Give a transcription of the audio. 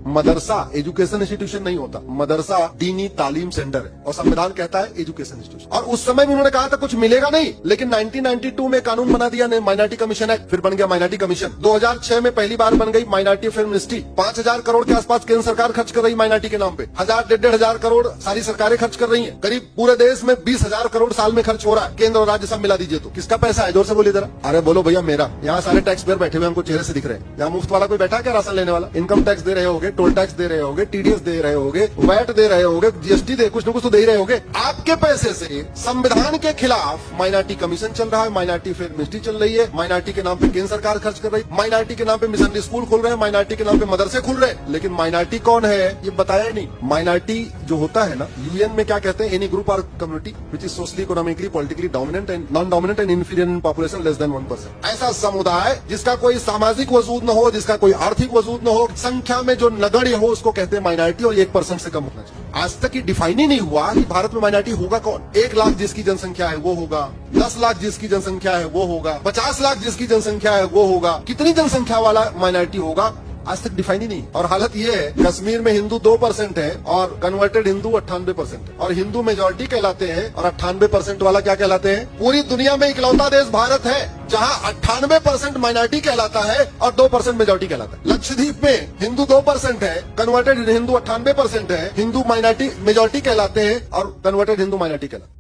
मदरसा education institution नहीं होता, मदरसा दीनी तालीम सेंटर है और संविधान कहता है एजुकेशन इंस्टीट्यूशन। और उस समय भी उन्होंने कहा था कुछ मिलेगा नहीं, लेकिन 1992 में कानून बना दिया माइनॉरिटी कमीशन एक्ट, फिर बन गया माइनॉरिटी कमीशन। 2006 में पहली बार बन गई माइनॉरिटी फिल्म मिनिस्ट्री। 5,000 करोड़ के आसपास केंद्र सरकार खर्च कर रही माइनॉरिटी के नाम पे, 1,000-1,500 करोड़ सारी सरकारें खर्च कर रही है। करीब पूरे देश में 20,000 करोड़ साल में खर्च हो रहा है, केंद्र और राज्य सब मिला दीजिए तो किसका पैसा है? जोर से बोलिए जरा। अरे बोलो भैया मेरा। यहाँ सारे टैक्स पेयर बैठे हुए हमको चेहरे से दिख रहे हैं। यहाँ मुफ्त वाला कोई बैठा है क्या राशन लेने वाला? इनकम टैक्स दे रहे होगे, टोल टैक्स दे रहे होगे, टीडीएस दे रहे होगे, वैट दे रहे होगे, जीएसटी दे, कुछ न कुछ तो दे ही रहे होगे। आपके पैसे से संविधान के खिलाफ माइनॉरिटी कमीशन चल रहा है, माइनॉरिटी फिल्म मिनिस्ट्री चल रही है, माइनॉरिटी के नाम पे केंद्र सरकार खर्च कर रही है, माइनॉरिटी के नाम पे मिशनरी स्कूल खोल रहे हैं, माइनॉरिटी के नाम पे मदरसे खुल रहे हैं। लेकिन माइनॉरिटी कौन है ये बताया ही नहीं। माइनॉरिटी जो होता है ना, यूएन में क्या कहते हैं? एनी ग्रुप और community which is socially, economically, politically dominant and non dominant and inferior in population less than 1%। ऐसा समुदाय जिसका कोई सामाजिक वजूद न हो, जिसका कोई आर्थिक वजूद न हो, संख्या में जो नगण्य हो, उसको कहते हैं माइनॉरिटी, और 1% से कम होना चाहिए। आज तक ये डिफाइन ही नहीं हुआ कि भारत में माइनॉरिटी होगा कौन। 1 लाख जिसकी जनसंख्या है वो होगा, 10 लाख जिसकी जनसंख्या है वो होगा, 50 लाख जिसकी जनसंख्या है वो होगा। कितनी जनसंख्या वाला माइनॉरिटी होगा आज तक डिफाइन ही नहीं। और हालत ये है, कश्मीर में हिंदू 2% है और कन्वर्टेड हिंदू 98% है, और हिंदू मेजोरिटी कहलाते हैं और 98% वाला क्या कहलाते हैं? पूरी दुनिया में इकलौता देश भारत है जहां 98% माइनॉरिटी कहलाता है और 2% मेजोरिटी कहलाता है। लक्षद्वीप में हिंदू 2% है, कन्वर्टेड हिंदू 98% है, हिंदू माइनॉरिटी मेजोरिटी कहलाते हैं और कन्वर्टेड हिंदू माइनॉरिटी कहलाते हैं।